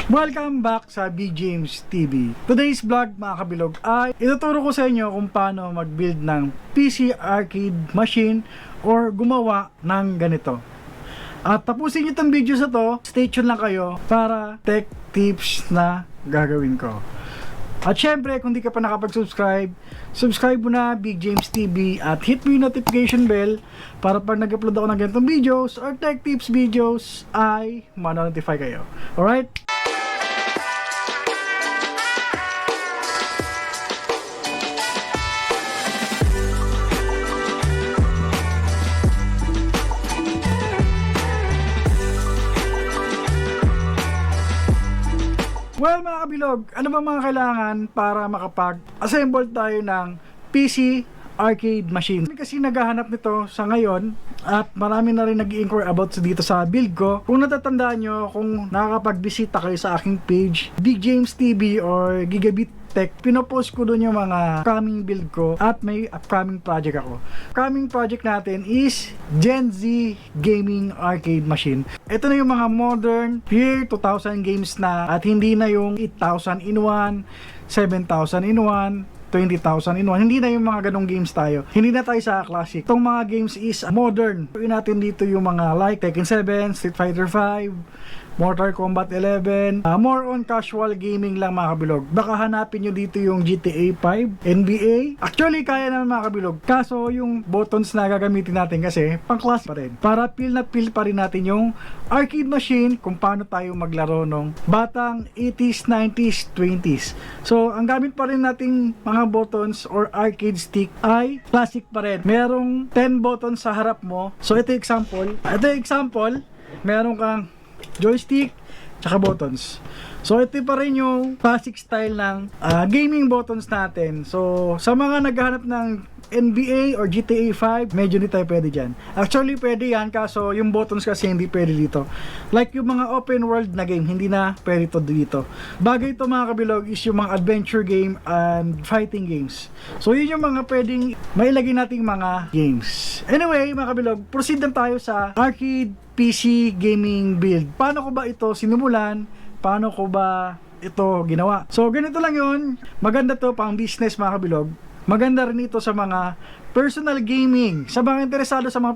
Welcome back sa Big James TV. Today's vlog mga kabilog ay ituturo ko sa inyo kung paano mag-build ng PC arcade machine or gumawa ng ganito. At tapusin nyo itong video sa to, stay tuned lang kayo para tech tips na gagawin ko. At syempre kung di ka pa nakapag-subscribe, subscribe mo na Big James TV at hit mo yung notification bell para pag nag-upload ako ng ganitong videos or tech tips videos ay ma-notify kayo. Alright? Well mga kabilog, ano ba mga kailangan para makapag-assemble tayo ng PC arcade machine? Kasi naghahanap nito sa ngayon at marami na rin nag-inquire about dito sa build ko. Kung natatandaan nyo, kung nakakapag-bisita kayo sa aking page, Big James TV or Gigabit Tech, pinopost ko doon yung mga upcoming build ko at may upcoming project ako. Upcoming project natin is Gen Z Gaming Arcade Machine. Ito na yung mga modern year 2000 games na at hindi na yung 8,000 in 1, 7,000 in 1, 20,000 in 1. Hindi na yung mga ganong games tayo. Hindi na tayo sa classic. Itong mga games is modern. Pagin natin dito yung mga like Tekken 7, Street Fighter 5, Mortal Kombat 11, more on casual gaming lang mga kabilog. Baka hanapin nyo dito yung GTA 5, NBA. Actually, kaya naman mga kabilog. Kaso, yung buttons na gagamitin natin kasi, pang class pa rin. Para feel na feel pa rin natin yung arcade machine kung paano tayo maglaro nung batang 80s, 90s, 20s. So, ang gamit pa rin nating mga buttons or arcade stick ay classic pa rin. Merong 10 buttons sa harap mo. So, ito yung example. Meron kang joystick tsaka buttons. So ito pa rin yung classic style ng gaming buttons natin. So sa mga naghahanap ng NBA or GTA 5, medyo hindi tayo pwede dyan. Actually pwede yan, kaso yung buttons kasi hindi pwede dito. Like yung mga open world na game, hindi na pwede to dito. Bagay ito mga kabilog is yung mga adventure game and fighting games. So yun yung mga pwedeng mailagay nating mga games. Anyway mga kabilog, proceed na tayo sa arcade PC gaming build. Paano ko ba ito sinimulan? Paano ko ba ito ginawa? So ganito lang yun. Maganda to pang business mga kabilog. Maganda rin ito sa mga personal gaming. Sa mga interesado sa mga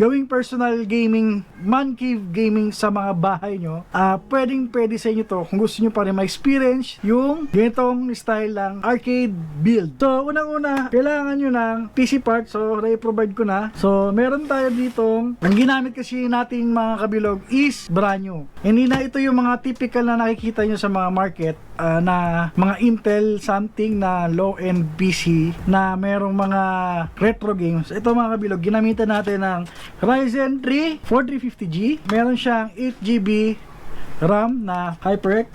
gawing personal gaming, man cave gaming sa mga bahay nyo, pwede sa inyo to kung gusto nyo pa rin ma-experience yung ganitong style ng arcade build. So, unang-una, kailangan nyo ng PC parts. So, na-provide ko na. So, meron tayo dito. Ang ginamit kasi nating mga kabilog is brand new. Hindi na ito yung mga typical na nakikita nyo sa mga market na mga Intel something na low-end PC na merong mga retro games. Ito mga kabilog, ginamitan natin ng Ryzen 3 4350G. Meron siyang 8GB RAM na HyperX.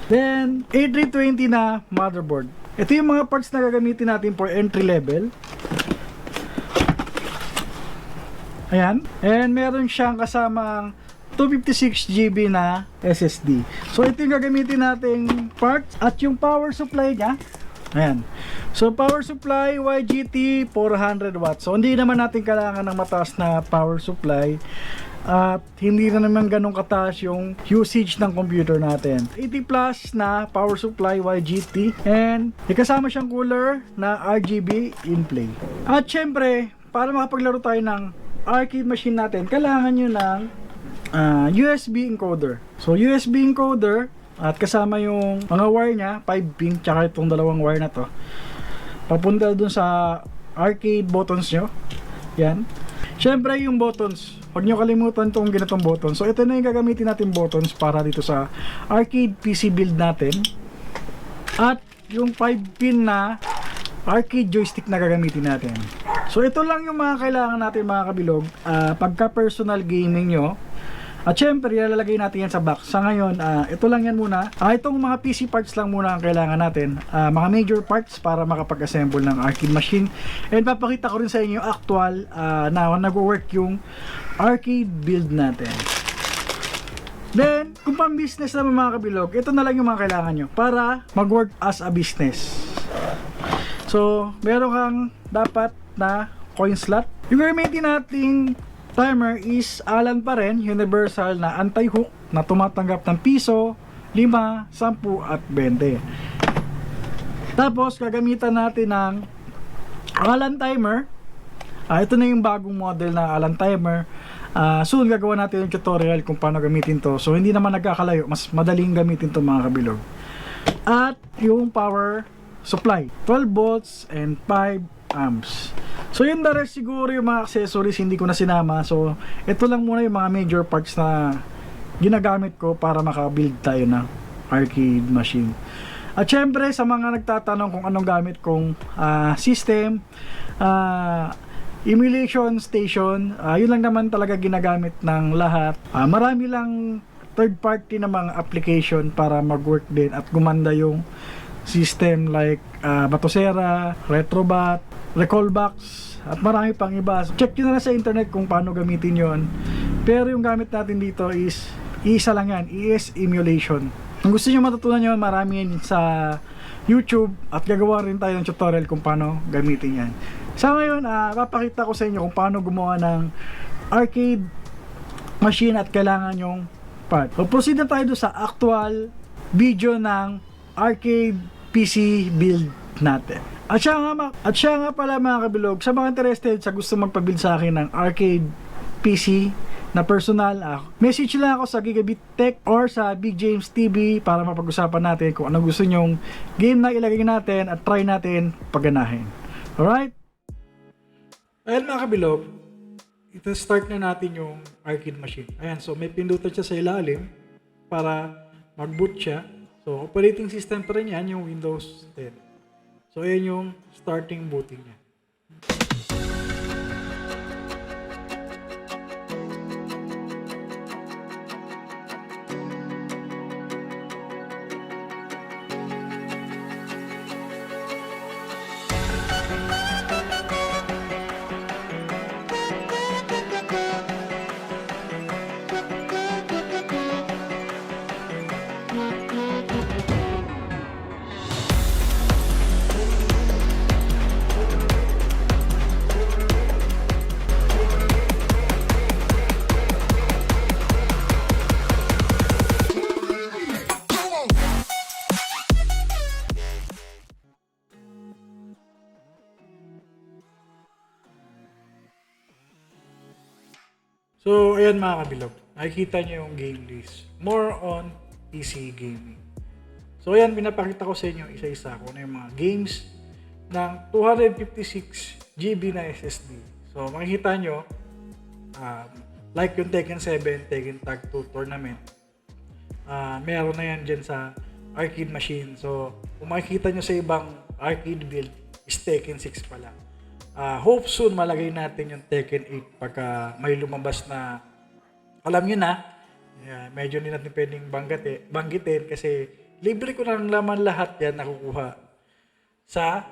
Then, A320 na motherboard. Ito yung mga parts na gagamitin natin for entry level. Ayan. And meron siyang kasamang 256GB na SSD. So, ito yung gagamitin nating parts at yung power supply niya. Ayan. So, power supply YGT 400 watts. So, hindi naman natin kailangan ng mataas na power supply. At hindi na naman ganun kataas yung usage ng computer natin. 80 plus na power supply YGT. And ikasama siyang cooler na RGB in play. At syempre, para makapaglaro tayo ng arcade machine natin, kailangan nyo ng USB encoder. So, USB encoder. At kasama yung mga wire niya, 5 pin, tsaka itong dalawang wire na to. Papunta dun sa arcade buttons nyo. Yan. Siyempre yung buttons, huwag nyo kalimutan itong ganitong buttons. So ito na yung gagamitin natin buttons para dito sa arcade PC build natin. At yung 5 pin na arcade joystick na gagamitin natin. So ito lang yung mga kailangan natin mga kabilog pagka personal gaming nyo. At syempre, ilalagay natin yan sa box. Sa ngayon, ito lang yan muna. Itong mga PC parts lang muna ang kailangan natin. Mga major parts para makapag-assemble ng arcade machine. And papakita ko rin sa inyo actual na nag-work yung arcade build natin. Then, kung pang business naman mga kabilog, ito na lang yung mga kailangan nyo para mag-work as a business. So, meron kang dapat na coin slot. Yung gamitin nating timer is Allen pa rin, universal na anti-hook. na tumatanggap ng piso, 5, 10 at 20. Tapos gagamitan natin ng Allen timer. Ito na yung bagong model na Allen timer. Soon gagawa natin yung tutorial kung paano gamitin to. So hindi naman nagkakalayo, mas madaling gamitin to mga kabilog. At yung power supply, 12 volts and 5 amps. So yung the rest siguro yung mga accessories hindi ko na sinama. So ito lang muna yung mga major parts na ginagamit ko para makabuild tayo ng arcade machine. At syempre sa mga nagtatanong kung anong gamit kong system, emulation station, yun lang naman talaga ginagamit ng lahat. Marami lang third party na mga application para mag-work din at gumanda yung system like Batocera, Retrobat, Recallbox at marami pang iba. So, check nyo na lang sa internet kung paano gamitin yon. Pero yung gamit natin dito is isa lang yan, ES emulation. Kung gusto nyo matutunan yun, marami yan sa YouTube at gagawa rin tayo ng tutorial kung paano gamitin yan. Sa ngayon, papakita ko sa inyo kung paano gumawa ng arcade machine at kailangan yung part. So, proceed na tayo sa actual video ng arcade PC build natin. At siya nga pala mga kabilog, sa mga interested sa gusto magpa-build sa akin ng arcade PC na personal, message lang ako sa Gigabit Tech or sa Big James TV para mapag-usapan natin kung ano gusto nyong game na ilagay natin at try natin pagganahin. Alright? Ayan mga kabilog, ito start na natin yung arcade machine. Ayan, so may pindutan siya sa ilalim para mag-boot siya. So operating system pa rin yan, yung Windows 10. So ayan yung starting booting niya. So, ayan mga kabilog. Nakikita nyo yung game list. More on PC gaming. So, ayan, pinapakita ko sa inyo isa-isa kung ano yung mga games ng 256 GB na SSD. So, makikita nyo, like yung Tekken 7, Tekken Tag 2 Tournament, meron na yan dyan sa arcade machine. So, kung makikita nyo sa ibang arcade build, is Tekken 6 pala. Hope soon malagay natin yung Tekken 8 pagka may lumabas na alam nyo na. Medyo hindi natin pwedeng banggitin kasi libre ko ng laman lahat yan nakukuha sa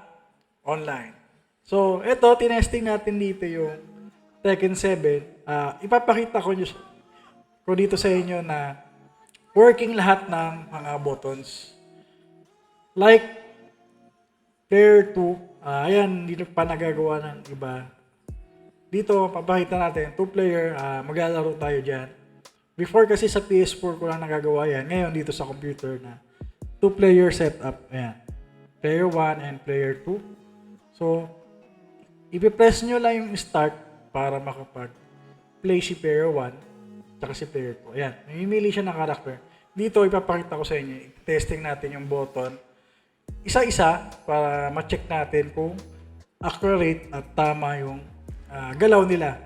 online. So ito, tinesting natin dito yung Tekken 7. Ipapakita ko dito sa inyo na working lahat ng mga buttons. Like player 2, ayan, hindi pa nagagawa ng iba. Dito, papakita natin, 2-player, maglalaro tayo dyan. Before kasi sa PS4 ko lang nagagawa yan. Ngayon, dito sa computer na 2-player setup. Ayan. Player 1 and player 2. So, ipipress nyo lang yung start para makapag-play si player 1 tsaka si player 2. Ayan, mamimili siya ng character. Dito, ipapakita ko sa inyo. Testing natin yung button. Isa-isa para ma-check natin kung accurate at tama yung galaw nila.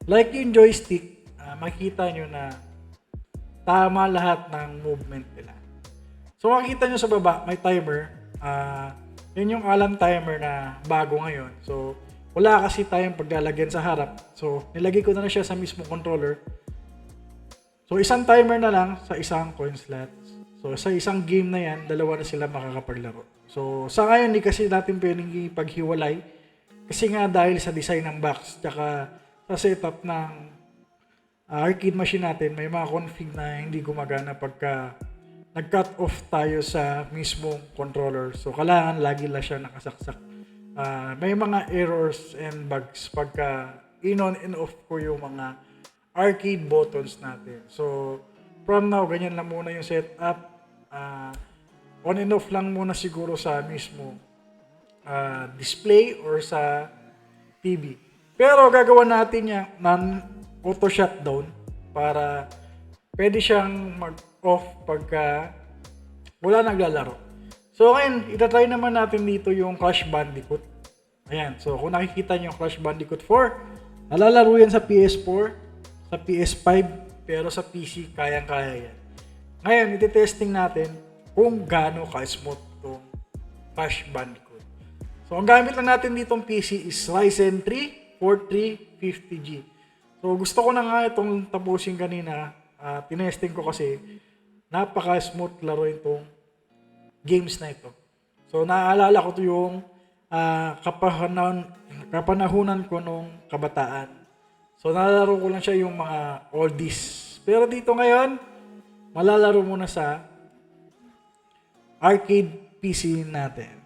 Like yung joystick, makikita nyo na tama lahat ng movement nila. So makikita nyo sa baba, may timer. Yun yung Allen timer na bago ngayon. So wala kasi tayong paglalagyan sa harap. So nilagay ko na siya sa mismo controller. So isang timer na lang sa isang coin slot. So sa isang game na yan, dalawa na sila makakapaglaro. So sa ngayon, hindi kasi natin pwedeng ipaghiwalay. Kasi nga dahil sa design ng box, tsaka sa setup ng arcade machine natin, may mga config na hindi gumagana pagka nag-cut off tayo sa mismong controller. So kailangan lagi lang siya nakasaksak. May mga errors and bugs pagka in-on and off ko yung mga arcade buttons natin. So from now, ganyan lang muna yung setup. On and off lang muna siguro sa mismo display or sa TV. Pero gagawa natin yung non-auto shutdown para pwede siyang mag-off pagka wala naglalaro. So ngayon, itatry naman natin dito yung Crash Bandicoot. Ayan, so kung nakikita niyo yung Crash Bandicoot 4, nalalaro yan sa PS4, sa PS5, pero sa PC, kayang-kaya yan. Ngayon, iti-testing natin kung gaano ka-smooth itong Crash Bandicoot. So, ang gamit lang natin ditong PC is Ryzen 3 4350G. So, gusto ko na nga itong tapusin kanina. Tinesting ko kasi napaka-smooth laro itong games na ito. So, naaalala ko ito yung kapanahunan ko nung kabataan. So, nalalaro ko lang siya yung mga oldies. Pero dito ngayon, malalaro muna sa arcade PC natin.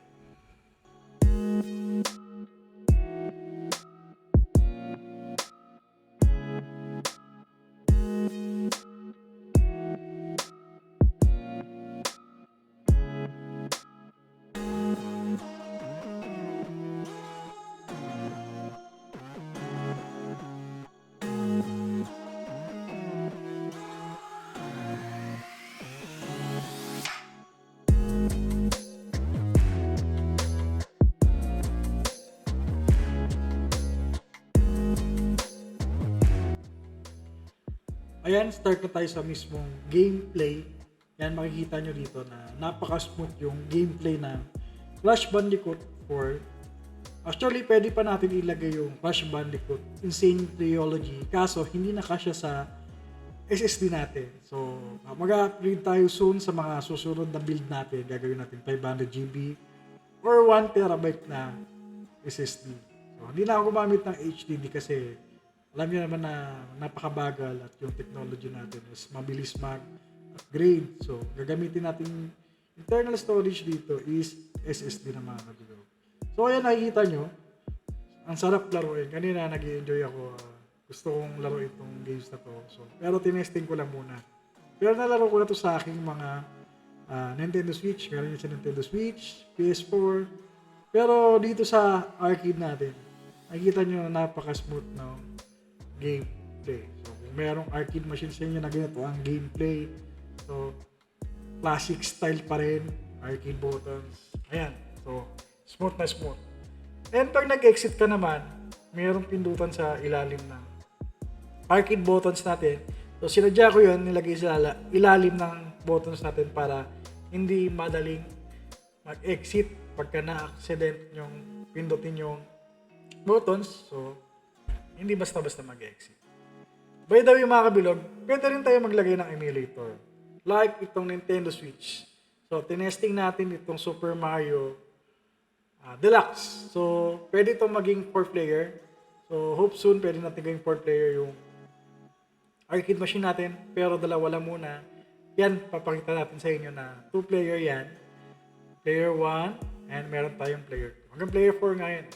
Ayan, start na tayo sa mismong gameplay. Yan, makikita nyo dito na napaka-smooth yung gameplay ng Crash Bandicoot 4. Actually, pwede pa natin ilagay yung Crash Bandicoot Insane Trilogy, kaso hindi na kasya sa SSD natin. So, mag-upgrade tayo soon sa mga susunod na build natin. Gagawin natin 500GB or 1TB na SSD. So, hindi na ako gumamit ng HDD kasi alam niyo naman na napakabagal at yung technology natin is mabilis mag-upgrade. So, gagamitin natin internal storage dito is SSD na mga kabilog. So, ayan nakikita nyo. Ang sarap laruin. Kanina nag-i-enjoy ako. Gusto kong laro itong games na to. So, pero tinesting ko lang muna. Pero nalaro ko na to sa aking mga Nintendo Switch. Meron yun sa Nintendo Switch, PS4. Pero dito sa arcade natin, nakikita nyo napaka-smooth na gameplay. So, kung merong arcade machine sa inyo na ganito ang gameplay, so, classic style pa rin, arcade buttons. Ayan. So, smooth na smooth. And pag nag-exit ka naman, mayroong pindutan sa ilalim ng arcade buttons natin. So, sinadya ko yun, nilagay sa ilalim ng buttons natin para hindi madaling mag-exit pagka na-accident yung pindutin yung buttons. So, hindi basta-basta mag-exit. By the way mga kabilog, pwede rin tayo maglagay ng emulator. Like itong Nintendo Switch. So, tinesting natin itong Super Mario Deluxe. So, pwede itong maging 4-player. So, hope soon pwede natin gawing 4-player yung arcade machine natin. Pero dalawa lang muna. Yan, papakita natin sa inyo na 2-player yan. Player 1 and meron tayong player 2. Hanggang player 4 ngayon.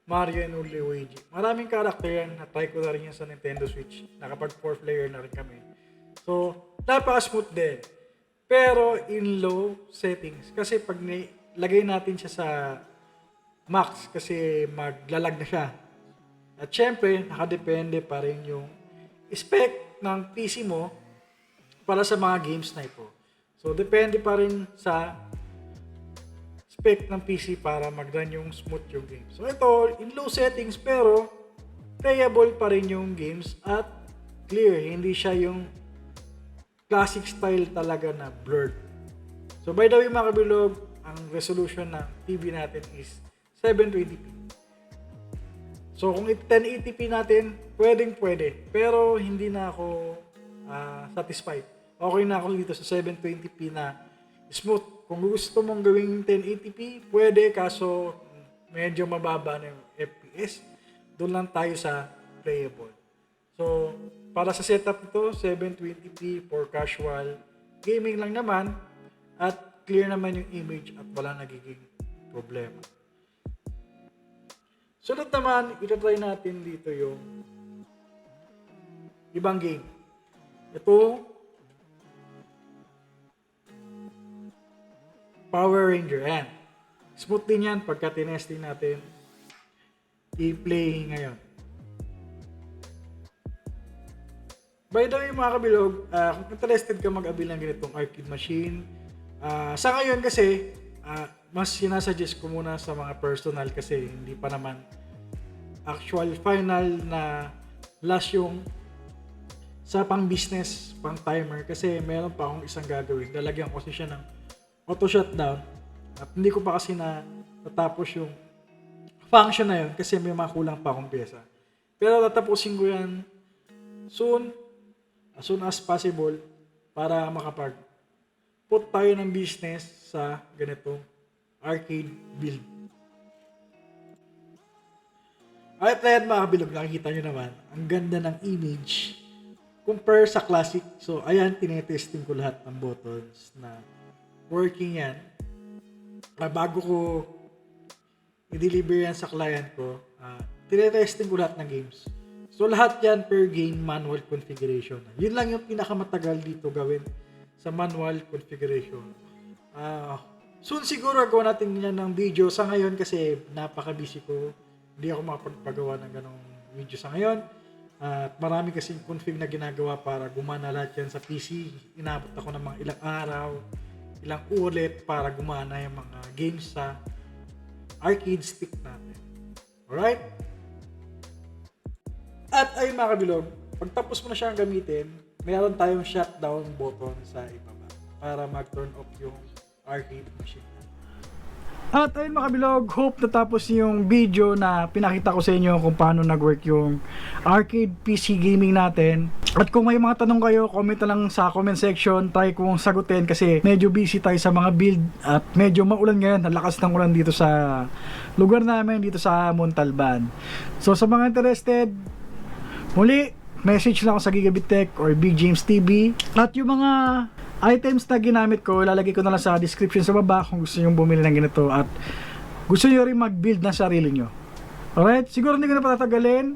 Mario and Luigi. Maraming character yan. Na-try ko na rin yan sa Nintendo Switch. Nakapag 4-player na rin kami. So, napaka-smooth din. Pero in low settings. Kasi pag lagay natin siya sa max, kasi maglalag na siya. At syempre, nakadepende pa rin yung spec ng PC mo para sa mga games na ito. So, depende pa rin sa spec ng PC para mag-run yung smooth yung game. So ito, in low settings pero playable pa rin yung games at clear. Hindi siya yung classic style talaga na blurred. So by the way mga kabilog, ang resolution ng TV natin is 720p. So kung 1080p natin, pwede. Pero hindi na ako satisfied. Okay na ako dito sa 720p na smooth. Kung gusto mong gawing 1080p, pwede, kaso medyo mababa na yung FPS. Doon lang tayo sa playable. So, para sa setup ito, 720p for casual gaming lang naman at clear naman yung image at wala nagiging problema. Sunod naman, itatry natin dito yung ibang game. Ito, Power Ranger. Ayan. Smooth din yan pagka tinesting natin. I-play ngayon. By the way mga kabilog, kung interested ka mag-abil ng ganitong arcade machine, sa ngayon kasi, mas sinasuggest ko muna sa mga personal kasi hindi pa naman actual final na last yung sa pang business, pang timer kasi meron pa akong isang gagawin. Lalagyan ko kasi siya ng auto shutdown at hindi ko pa kasi natapos yung function na yun kasi may mga kulang pa akong pyesa. Pero tatapusin ko yan soon, as soon as possible para makapag-put tayo ng business sa ganitong arcade build. Alright na yan mga kabilog, nakikita nyo naman ang ganda ng image compare sa classic. So ayan, tinetesting ko lahat ng buttons na working yan. Bago ko i-deliver yan sa client ko, tinetesting ko lahat ng games. So lahat yan per game manual configuration. Yun lang yung pinakamatagal dito gawin sa manual configuration. Soon siguro gawa natin yan ng video sa ngayon kasi napaka-busy ko. Hindi ako makapagpagawa ng ganong video sa ngayon. At marami kasing config na ginagawa para gumana lahat yan sa PC. Inabot ako ng mga ilang araw, ilang ulit para gumana yung mga games sa arcade stick natin. Alright? At ayun mga kabilog, pagtapos mo na siyang gamitin, mayroon tayong shutdown button sa ibaba para mag-turn off yung arcade machine. At ayun mga kabilog, hope natapos yung video na pinakita ko sa inyo kung paano nag-work yung arcade PC gaming natin. At kung may mga tanong kayo, comment na lang sa comment section, try kong sagutin kasi medyo busy tayo sa mga build at medyo maulan ngayon, ang lakas ng ulan dito sa lugar namin, dito sa Montalban. So sa mga interested, muli, message lang ako sa Gigabit Tech or Big James TV. At yung mga items na ginamit ko, lalagay ko na lang sa description sa baba kung gusto nyo bumili ng ganito at gusto nyo rin mag-build ng sarili nyo. Alright? Siguro hindi ko na patatagalin.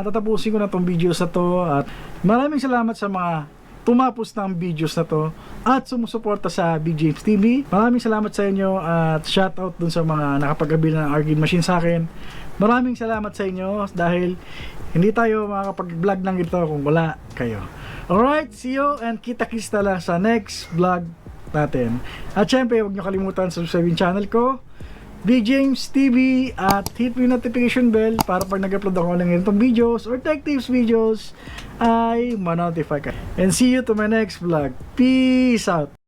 Tatapusin ko na tong videos na to at maraming salamat sa mga tumapos ng videos na to at sumusuporta sa Big James TV. Maraming salamat sa inyo at shoutout dun sa mga nakapag-abil ng arcade machine sa akin. Maraming salamat sa inyo dahil hindi tayo makakapag-vlog ng ito kung wala kayo. Alright, see you and kita-kits na lang sa next vlog natin. At syempre, huwag nyo kalimutan subscribe yung channel ko, Big James TV, at hit mo yung notification bell para pag nag-upload ako ng ganitong videos or tech tips videos ay ma-notify ka. And see you to my next vlog. Peace out!